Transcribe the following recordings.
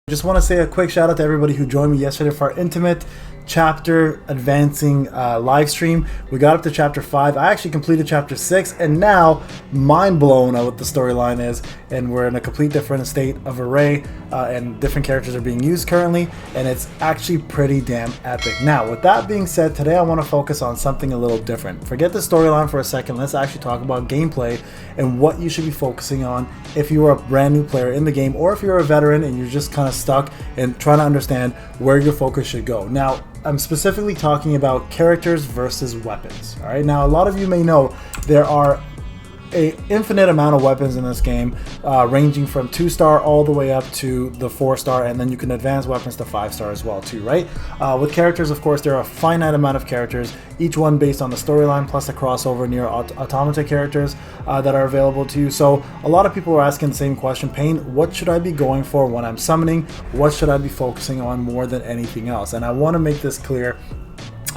Just want to say a quick shout out to everybody who joined me yesterday for our intimate chapter advancing live stream. We got up to chapter 5. I actually completed chapter 6 and now mind blown at what the storyline is, and we're in a complete different state of array and different characters are being used currently, and it's actually pretty damn epic. Now with that being said, today I want to focus on something a little different. Forget the storyline for a second. Let's actually talk about gameplay and what you should be focusing on if you are a brand new player in the game, or if you're a veteran and you're just kind of stuck and trying to understand where your focus should go. Now I'm specifically talking about characters versus weapons. All right, now a lot of you may know there are an infinite amount of weapons in this game, ranging from 2-star all the way up to the 4-star, and then you can advance weapons to 5-star as well too, right? With characters, of course, there are a finite amount of characters, each one based on the storyline, plus the crossover NieR Automata characters that are available to you. So a lot of people are asking the same question, Payne, what should I be going for when I'm summoning? What should I be focusing on more than anything else? And I want to make this clear,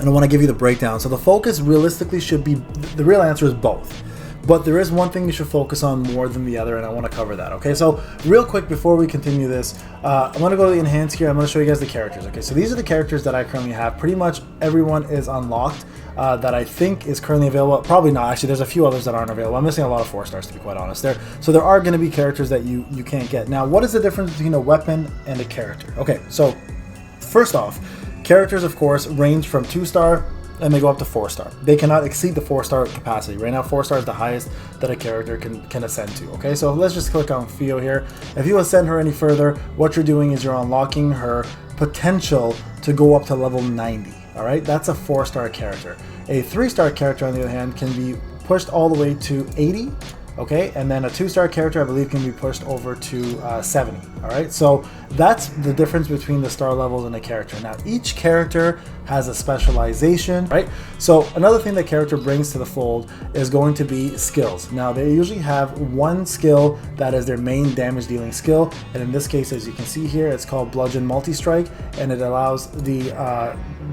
and I want to give you the breakdown. So the focus realistically should be, the real answer is both. But there is one thing you should focus on more than the other, and I want to cover that. Okay, so real quick before we continue this, I'm going to go to the enhance here. I'm going to show you guys the characters. Okay, so these are the characters that I currently have. Pretty much everyone is unlocked that I think is currently available. Probably not, actually. There's a few others that aren't available. I'm missing a lot of 4-stars, to be quite honest. So there are going to be characters that you can't get. Now, what is the difference between a weapon and a character? Okay, so first off, characters, of course, range from 2-star and they go up to 4-star. They cannot exceed the 4-star capacity. Right now, 4-star is the highest that a character can ascend to. Okay, so let's just click on Theo here. If you ascend her any further, what you're doing is you're unlocking her potential to go up to level 90. All right, that's a 4-star character. A 3-star character, on the other hand, can be pushed all the way to 80. Okay, and then a 2-star character, I believe, can be pushed over to 70. All right, so that's the difference between the star levels and a character. Now, each character has a specialization, right? So another thing that character brings to the fold is going to be skills. Now, they usually have one skill that is their main damage dealing skill, and in this case, as you can see here, it's called Bludgeon Multi-Strike, and it allows the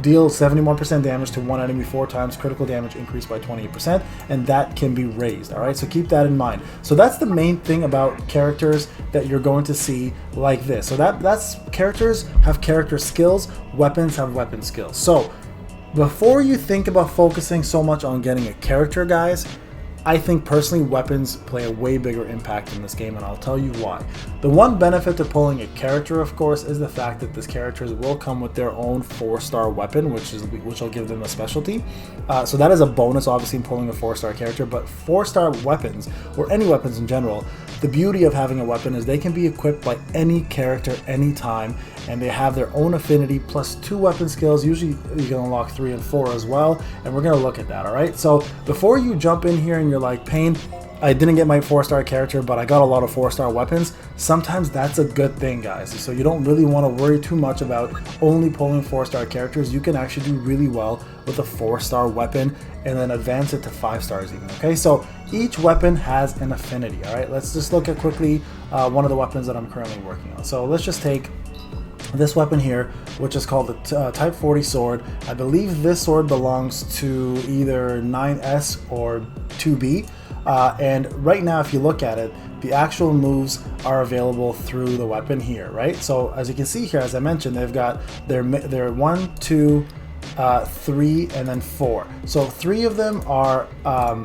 deal 71% damage to one enemy 4 times, critical damage increased by 28%, and that can be raised. All right, so keep that in mind. So that's the main thing about characters that you're going to see like this. So that's characters have character skills, weapons have weapon skills. So before you think about focusing so much on getting a character, guys, I think personally weapons play a way bigger impact in this game, and I'll tell you why. The one benefit to pulling a character, of course, is the fact that these characters will come with their own 4-star weapon, which will give them a specialty. So that is a bonus, obviously, in pulling a 4-star character. But 4-star weapons, or any weapons in general, the beauty of having a weapon is they can be equipped by any character anytime, and they have their own affinity plus 2 weapon skills. Usually you can unlock 3 and 4 as well, and we're going to look at that. All right, so before you jump in here and you're like, Payne, I didn't get my 4-star character, but I got a lot of 4-star weapons, sometimes that's a good thing, guys. So you don't really want to worry too much about only pulling 4-star characters. You can actually do really well with a 4-star weapon and then advance it to 5 stars even. Okay, so each weapon has an affinity. All right, let's just look at quickly one of the weapons that I'm currently working on. So let's just take this weapon here, which is called the Type 40 sword. I believe this sword belongs to either 9S or 2B. And right now, if you look at it, the actual moves are available through the weapon here, right? So as you can see here, as I mentioned, they've got their 1, 2, 3, and then 4. So 3 of them are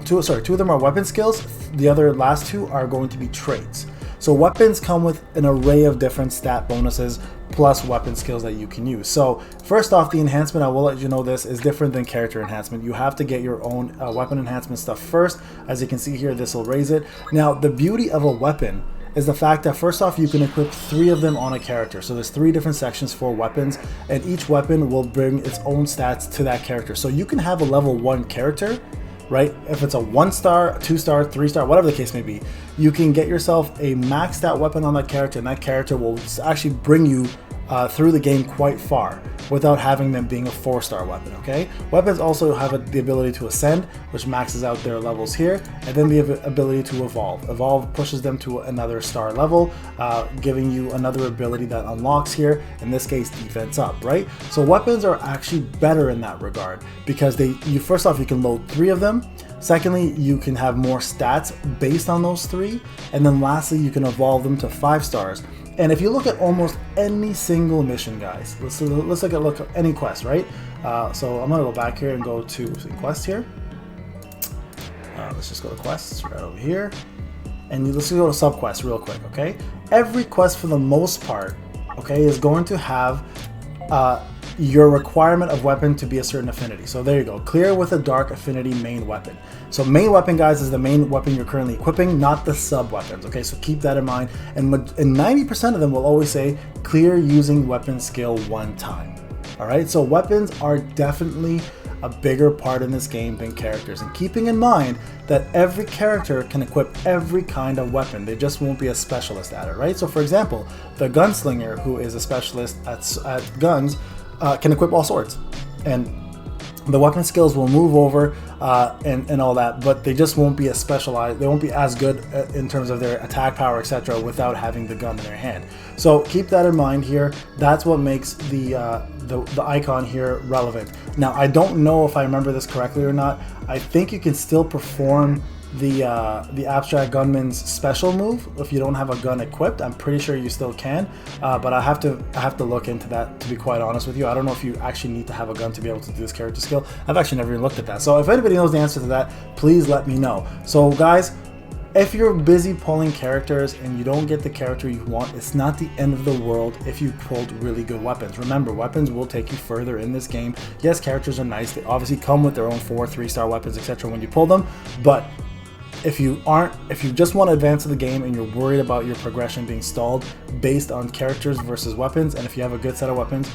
2 of them are weapon skills. The other last 2 are going to be traits. So weapons come with an array of different stat bonuses plus weapon skills that you can use. So first off, the enhancement, I will let you know this, is different than character enhancement. You have to get your own weapon enhancement stuff first. As you can see here, this will raise it. Now, the beauty of a weapon is the fact that first off, you can equip 3 of them on a character. So there's 3 different sections for weapons, and each weapon will bring its own stats to that character. So you can have a level 1 character, right? If it's a 1-star, 2-star, 3-star, whatever the case may be, you can get yourself a maxed out weapon on that character, and that character will actually bring you through the game quite far without having them being a 4-star weapon. Okay, weapons also have the ability to ascend, which maxes out their levels here, and then the ability to evolve pushes them to another star level, giving you another ability that unlocks here, in this case defense up, right? So weapons are actually better in that regard because first off, you can load 3 of them. Secondly, you can have more stats based on those 3. And then lastly, you can evolve them to 5 stars. And if you look at almost any single mission, guys, let's look at any quest, right? So I'm gonna go back here and go to quest here. Let's just go to quests right over here. And let's go to subquests real quick, okay? Every quest for the most part, okay, is going to have your requirement of weapon to be a certain affinity. So there you go, clear with a dark affinity main weapon. So main weapon, guys, is the main weapon you're currently equipping, not the sub weapons, okay? So keep that in mind. And 90% of them will always say clear using weapon skill 1 time. All right, so weapons are definitely a bigger part in this game than characters, and keeping in mind that every character can equip every kind of weapon. They just won't be a specialist at it, right? So for example, the gunslinger, who is a specialist at guns, can equip all swords, and the weapon skills will move over and all that, but they just won't be as specialized. They won't be as good in terms of their attack power, etc., without having the gun in their hand. So keep that in mind here. That's what makes the icon here relevant. Now, I don't know if I remember this correctly or not. I think you can still perform the abstract gunman's special move if you don't have a gun equipped. I'm pretty sure you still can, but I have to look into that, to be quite honest with you. I don't know if you actually need to have a gun to be able to do this character skill. I've actually never even looked at that. So if anybody knows the answer to that, please let me know. So guys, if you're busy pulling characters and you don't get the character you want, it's not the end of the world if you pulled really good weapons. Remember, weapons will take you further in this game. Yes, characters are nice. They obviously come with their own 4, 3-star weapons, etc. when you pull them, but if you just want to advance in the game and you're worried about your progression being stalled based on characters versus weapons, and if you have a good set of weapons,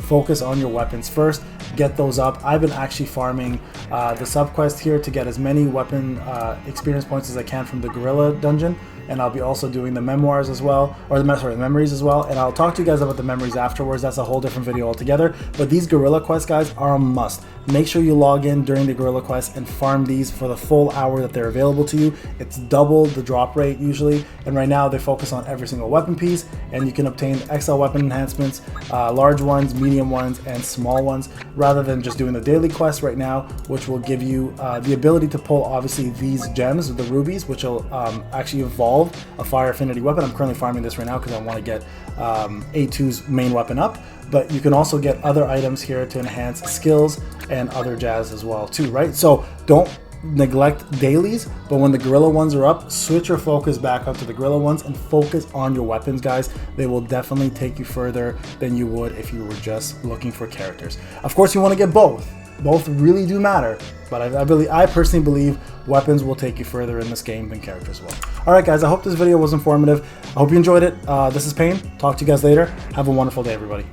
focus on your weapons first, get those up. I've been actually farming the subquest here to get as many weapon experience points as I can from the gorilla dungeon, and I'll be also doing the memoirs as well, or the memories as well, and I'll talk to you guys about the memories afterwards. That's a whole different video altogether. But these gorilla quests, guys, are a must. Make sure you log in during the gorilla quests and farm these for the full hour that they're available to you. It's double the drop rate usually, and right now they focus on every single weapon piece, and you can obtain XL weapon enhancements, large ones, medium ones, and small ones, rather than just doing the daily quest right now, which will give you the ability to pull obviously these gems, the rubies, which will actually evolve a fire affinity weapon. I'm currently farming this right now because I want to get A2's main weapon up, but you can also get other items here to enhance skills and other jazz as well too, right? So don't neglect dailies, but when the gorilla ones are up, switch your focus back up to the gorilla ones and focus on your weapons, guys. They will definitely take you further than you would if you were just looking for characters. Of course, you want to get both. Both really do matter, but I personally believe weapons will take you further in this game than characters will. Alright guys, I hope this video was informative. I hope you enjoyed it. This is Payne. Talk to you guys later. Have a wonderful day, everybody.